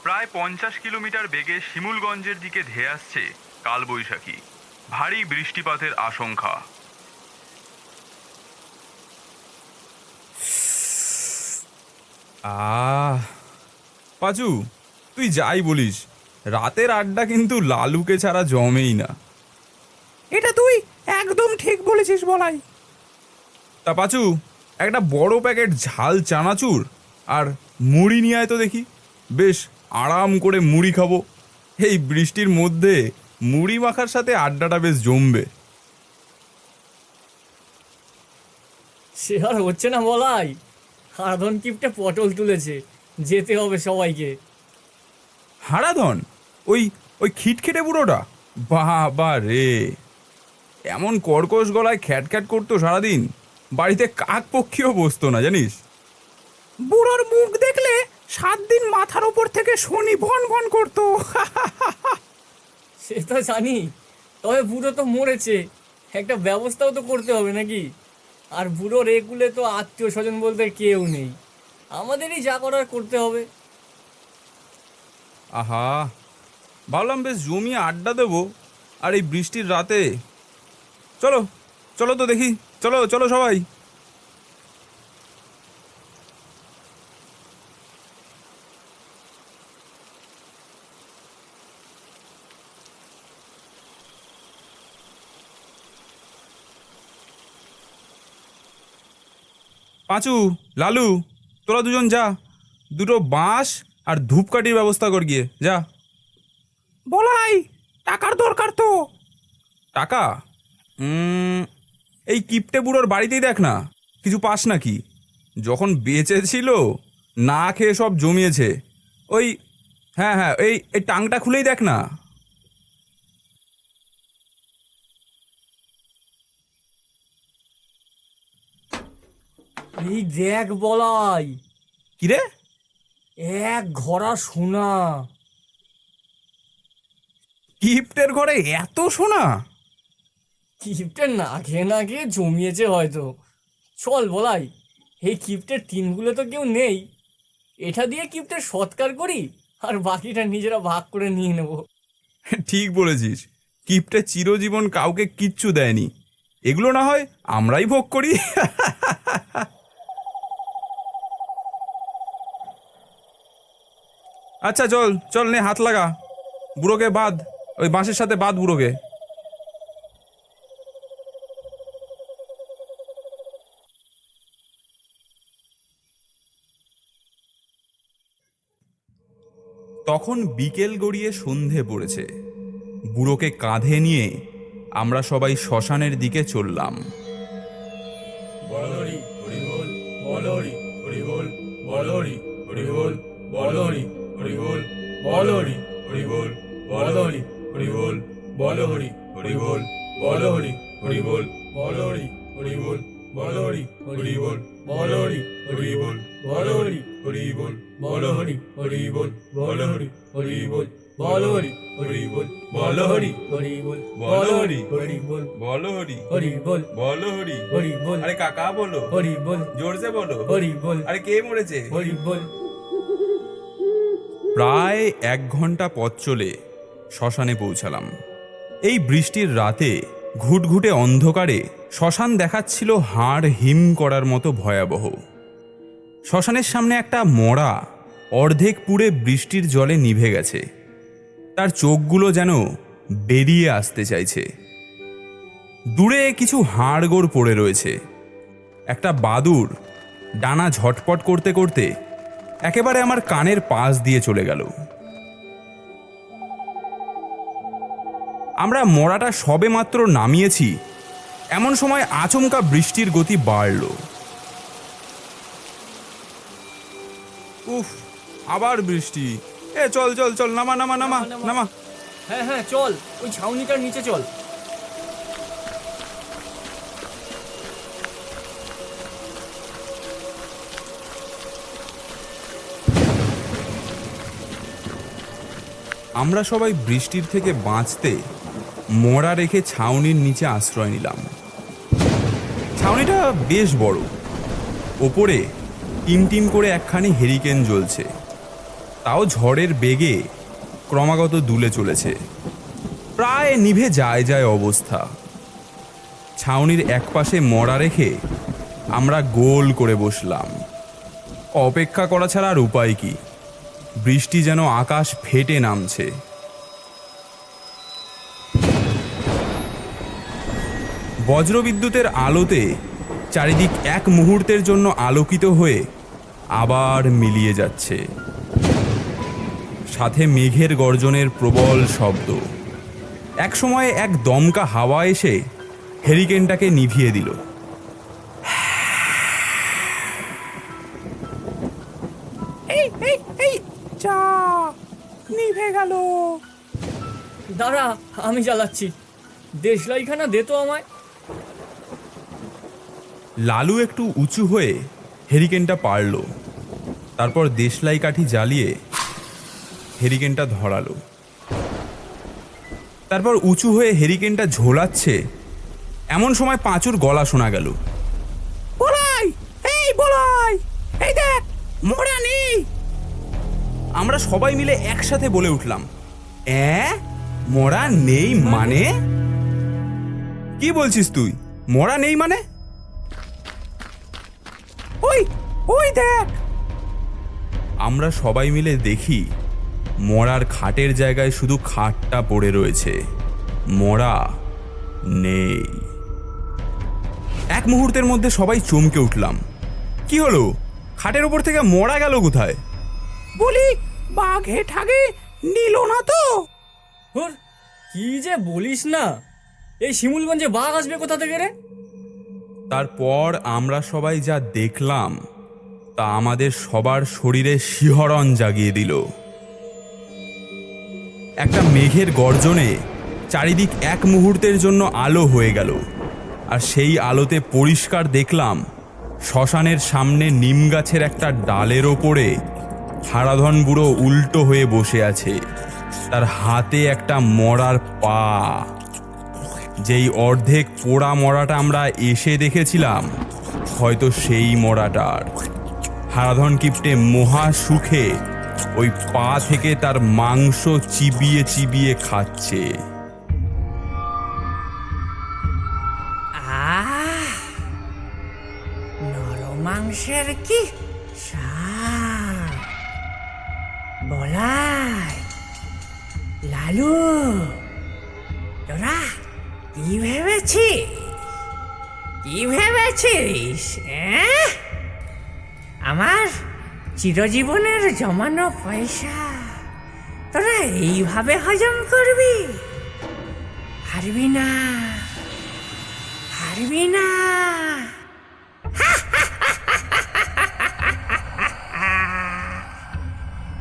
প্রায় 50 কিলোমিটার বেগে শিমুলগঞ্জের দিকে ধেয়ে আসছে কালবৈশাখী। ভারী বৃষ্টিপাতের আশঙ্কা। পাঁচু, তুই যাই বলিস, রাতের আড্ডা কিন্তু লালুকে ছাড়া জমেই না। এটা তুই একদম ঠিক বলেছিস বলাই। তা পাঁচু, একটা বড় প্যাকেট ঝাল চানাচুর আর মুড়ি নিয়ে আয় তো দেখি। বেশ আরাম করে মুড়ি খাবো। এই বৃষ্টির মধ্যে মুড়ি মাখার সাথে আড্ডাটা বেশ জমবে। সে আর হচ্ছে না বলাই। হারাধন কিপটে পটল তুলেছে, যেতে হবে সবাইকে। হারাধন? ওই ওই খিটখিটে বুড়োটা? বাবা রে, এমন কর্কশ গলায় খ্যাটখ্যাট করতো সারাদিন, বাড়িতে কাক পক্ষীও বসতো না জানিস। বুড়োর মুখ দেখলে 7 দিন মাথার ওপর থেকে শনি ভন ভন করতো। সে তো জানি, তবে বুড়ো তো মরেছে, একটা ব্যবস্থাও তো করতে হবে নাকি? আর বুড়োর এগুলে তো আত্মীয় স্বজন বলতে কেউ নেই, আমাদেরই যা করার করতে হবে। আহা, ভাবলাম বেশ জমিয়ে আড্ডা দেবো, আর এই বৃষ্টির রাতে। চলো চলো তো দেখি, চলো চলো সবাই। পাঁচু, লালু, তোরা দুজন যা, দুটো বাঁশ আর ধূপকাঠির ব্যবস্থা কর গিয়ে, যা। বলাই, টাকার দরকার তো। টাকা? এই কিপটে বুড়োর বাড়িতেই দেখ না, কিছু পাস নাকি? যখন বেঁচে ছিল না খেয়ে সব জমিয়েছে। ওই, হ্যাঁ হ্যাঁ, এই এই টাংটা খুলেই দেখ না। এই দেখ বলাই, কিরে? এক ঘোড়া সোনা। কিপ্টের ঘরে এত সোনা? কিপ্টে না খেয়ে না খেয়ে জমিয়েছে হয়তো। চল বলাই, এই কিপ্টের টিনগুলো তো কেউ নেই, এটা দিয়ে কিপ্টের সৎকার করি, আর বাকিটা নিজেরা ভাগ করে নিয়ে নেব। ঠিক বলেছিস, কিপ্টে চিরজীবন কাউকে কিচ্ছু দেয়নি, এগুলো না হয় আমরাই ভোগ করি। আচ্ছা চল চল, নে হাত লাগা, বুড়োকে বাঁধ, ওই বাঁশের সাথে বাঁধ বুড়োকে। তখন বিকেল গড়িয়ে সন্ধে পড়েছে। বুড়োকে কাঁধে নিয়ে আমরা সবাই শ্মশানের দিকে চললাম। বলহরি হরিবোল, বলহরি হরিবোল, বলহরি হরিবোল, বলহরি হরিবোল, বলহরি হরিবোল, বলহরি হরিবোল, বলহরি হরিবোল, বলহরি হরিবোল, বলহরি হরিবোল, বলহরি হরিবোল, বলহরি হরিবোল, বলহরি হরিবোল, বলহরি হরিবোল, বলহরি হরিবোল, বলহরি হরিবোল, বলহরি হরিবোল, বলহরি হরিবোল, বলহরি হরিবোল, বলহরি। হরিবোল, আরে কাকা বলো, হরিবোল, জোরসে বলো। হরিবোল, আরে কে মরেছে? হরিবোল। প্রায় 1 ঘন্টা পথ চলে শ্মশানে পৌঁছালাম। এই বৃষ্টির রাতে ঘুটঘুটে অন্ধকারে শ্মশান দেখাচ্ছিল হাড় হিম করার মতো ভয়াবহ। শ্মশানের সামনে একটা মরা অর্ধেক পুড়ে বৃষ্টির জলে নিভে গেছে, তার চোখগুলো যেন বেরিয়ে আসতে চাইছে। দূরে কিছু হাড়গোড় পড়ে রয়েছে। একটা বাদুড় ডানা ঝটপট করতে করতে একেবারে আমার কানের পাশ দিয়ে চলে গেল। আমরা মরাটা সবে মাত্র নামিয়েছি, এমন সময় আচমকা বৃষ্টির গতি বাড়ল। উফ, আবার বৃষ্টি। এ চল চল চল, নামা নামা নামা নামা। হ্যাঁ হ্যাঁ চল, ওই ছাউনিটার নিচে চল। আমরা সবাই বৃষ্টির থেকে বাঁচতে মরা রেখে ছাউনির নিচে আশ্রয় নিলাম। ছাউনিটা বেশ বড়, ওপরে টিম টিম করে একখানি হেরিকেন জ্বলছে, তাও ঝড়ের বেগে ক্রমাগত দুলে চলেছে। প্রায় নিভে যায় যায় অবস্থা। ছাউনির একপাশে মরা রেখে আমরা গোল করে বসলাম। অপেক্ষা করা ছাড়া আর উপায় কি? বৃষ্টি যেন আকাশ ফেটে নামছে। বজ্রবিদ্যুতের আলোতে চারিদিক এক মুহূর্তের জন্য আলোকিত হয়ে আবার মিলিয়ে যাচ্ছে, সাথে মেঘের গর্জনের প্রবল শব্দ। একসময় এক দমকা হাওয়া এসে হেরিকেনটাকে নিভিয়ে দিল। এই এই এই যা, নিভে গেল। দাঁড়া, আমি জ্বালাচ্ছি। দেশলাইখানা দে তো আমায়। লালু একটু উঁচু হয়ে হেরিকেনটা পারল, তারপর দেশলাই কাঠি জ্বালিয়ে হেরিকেনটা ধরালো। তারপর উঁচু হয়ে হেরিকেনটা ঝোলাচ্ছে, এমন সময় পাঁচুর গলা শোনা গেল। বলাই, এই বলাই, এই দেখ, মোড়া নেই। আমরা সবাই মিলে একসাথে বলে উঠলাম, মরা নেই মানে? কি বলছিস তুই? মরা নেই মানে? ওই ওই দেখ। আমরা সবাই মিলে দেখি মরার খাটের জায়গায় শুধু খাটটা পড়ে রয়েছে, মরা নেই। এক মুহূর্তের মধ্যে সবাই চমকে উঠলাম। কি হলো? খাটের ওপর থেকে মরা গেল কোথায়? বলি, বাঘে ঠাগে নিল না তো? হুর, কি যে বলিস না! এই শিমুলগঞ্জে বাঘ আসবে কোথা থেকে রে? তারপর আমরা সবাই যা দেখলাম তা আমাদের সবার শরীরে শিহরণ জাগিয়ে দিল। একটা মেঘের গর্জনে চারিদিক এক মুহূর্তের জন্য আলো হয়ে গেল, আর সেই আলোতে পরিষ্কার দেখলাম শ্মশানের সামনে নিম গাছের একটা ডালের ওপরে হারাধন বুড়ো উল্টো হয়ে বসে আছে, তার হাতে একটা মরার পা। যেই অর্ধেক পোড়া মরাটা আমরা এসে দেখেছিলাম, হয়তো সেই মরাটার। হারাধন কিপ্টে মহা সুখে ওই পা থেকে তার মাংস চিবিয়ে চিবিয়ে খাচ্ছে। নরম মাংসের কি স্বাদ! বলাই, লালু, তোরা কি ভেবেছিস? কি ভেবেছিস? আমার চিরজীবনের জমানো পয়সা তোরা এইভাবে হজম করবি? পারবি না, পারবি না।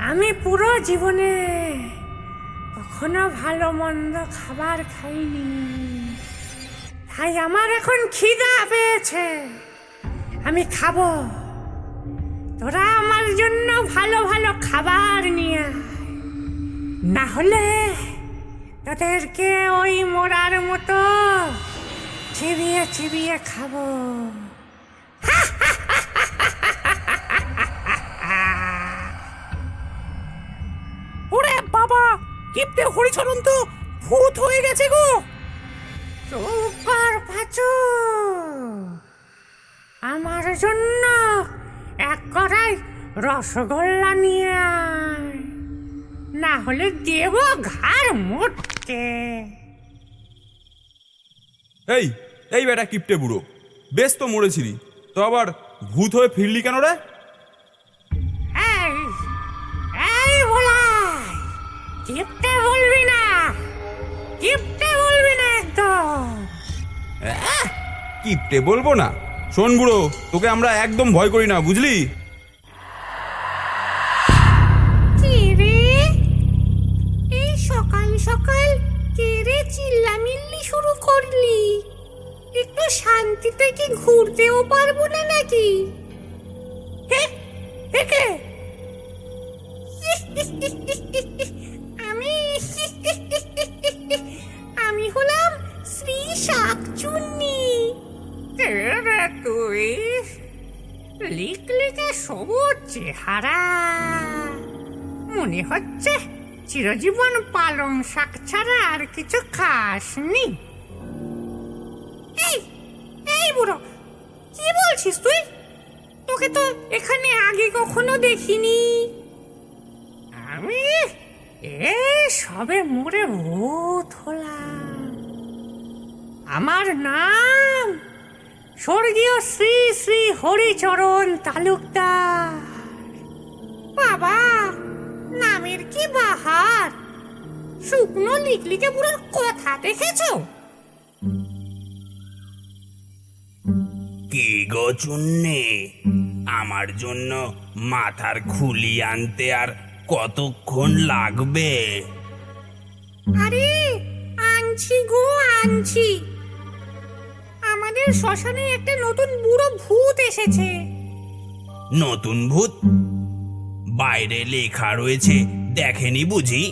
আমি পুরো জীবনে কখনো ভালো মন্দ খাবার খাইনি, তাই আমার এখন খিদা পেয়েছে, আমি খাবো। তোরা আমার জন্য ভালো ভালো খাবার নিয়ে আয়, না হলে তোদেরকে ওই মোড়ার মতো চিবিয়ে চিবিয়ে খাবো। ওরে বাবা, কিপ্টে হরিচরণ তো ভূত হয়ে গেছে গো। চুপ কর পাঁচু, আমার জন্য এক কড়াই রসগোল্লা নিয়ে আয়, না হলে দেব ঘাড় মোটকে। এই এই বেটা কিপ্টে বুড়ো, বেশ তো মরেছিলি, তো আবার ভূত হয়ে ফিরলি কেন রে? এই এই ভোলাই, কিপ্টে বলবি না, কিপ্টে বলবি না একদম। কিপ্টে বলবো না? শোন বুড়ো, তোকে আমরা একদম ভয় করি না, বুঝলি? কি রে, এই সকাল সকাল কে রে চিল্লামিল্লি শুরু করলি? একটু শান্তিতে কি ঘুরতেও পারবো না নাকি? একে আমি আমি হলাম শ্রী শাকচুন্নি। তুই লিকলিকে সবুজ চেহারা, মনে হচ্ছে চিরজীবন পালং শাক ছাড়া আর কিছু খাসনি। এই এই বুড়ো, কি বলছিস তুই? তোকে তো এখানে আগে কখনো দেখিনি। আমি সবে মরে ভূত হলাম। আমার নাম স্বর্গীয় শ্রী শ্রী হরিচরণ তালুকদার। বাবা, নামের কি বাহার! শুকনো লিকলিকে বুড়োর কথা দেখেছো? কি গো চুন্নি, আমার জন্য মাথার খুলি আনতে আর কতক্ষণ লাগবে? আরে আনছি গো আনছি। আমাদের শ্মশানে একটা নতুন বুড়ো ভূত এসেছে। নতুন ভূত? বাইরে লেখা রয়েছে, দেখেনি বুঝি?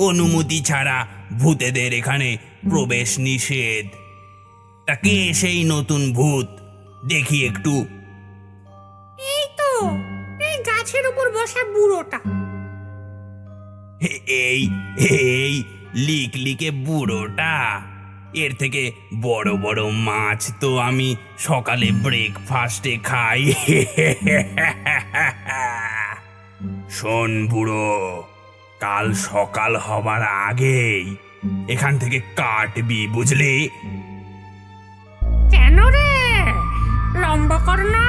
অনুমতি ছাড়া ভূতেদের এখানে প্রবেশ নিষেধ। তা কে সেই নতুন ভূত, দেখি একটু। এই তো, এই গাছের উপর বসা বুড়োটা। এই এই লিকলিকে বুড়োটা? এর থেকে বড় বড় মাছ তো আমি সকালে ব্রেকফাস্টে খাই। শোন বুড়ো, কাল সকাল হবার আগেই এখান থেকে কাটবি, বুঝলি? কেন রে লম্বা কর না?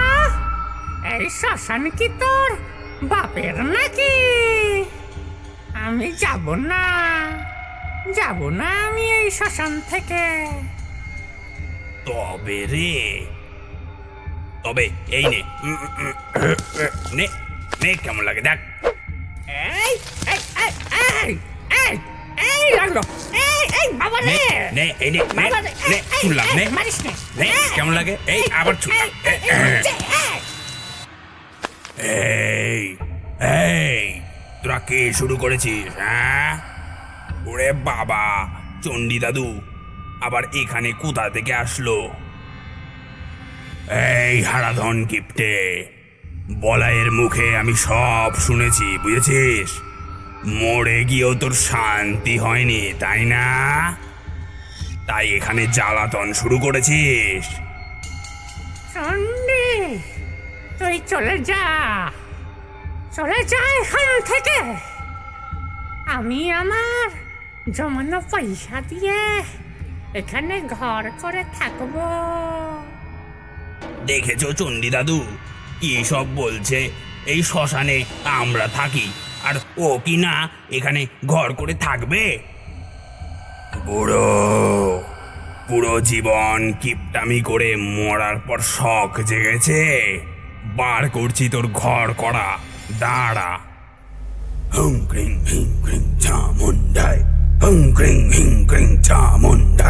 এই শ্মশান কি তোর বাপের নাকি? আমি যাব না, যাব না আমি এই শ্মশান থেকে। তবে রে, তবে এই নে, নে নে, কেমন লাগে দেখ। এই এই এই এই এই এই লাগলো, এই এই বাবা নে রে, নে, এই নে, নে বাবা রে, নে, এই, ছুড়লাম, নে এই, মারিস নে, নে, কেমন লাগে? এই আবার ছুড়লাম। এই এই, তোরা কে শুরু করেছিস? হ্যাঁ, ওরে বাবা, চণ্ডী দাদু আবার এখানে কোথা থেকে আসলো? এই হারাধন কিপ্টে, বলাইয়ের মুখে আমি সব শুনেছি, বুঝেছিস? মরে গিয়েও তোর শান্তি হয়নি, তাই না? তাই এখানে জ্বালাতন শুরু করেছিস। চন্ডী, তুই চলে যা, চলে যা এখান থেকে। আমি আমার জমানো পয়সা দিয়ে এখানে ঘর করে থাকবো। দেখেছো চণ্ডী দাদু কি সব বলছে? এই শ্মশানে আমরা থাকি আর ও কি না এখানে ঘর করে থাকবে? বুড়ো, পুরো জীবন কিপটামি করে মরার পর শখ জেগেছে। বার করছি তোর ঘর করা, দাঁড়া। হুম ক্রিং হিং ক্রিং চামুন্ডাই, হুম ক্রিং হিং ক্রিং চামুন্ডাই।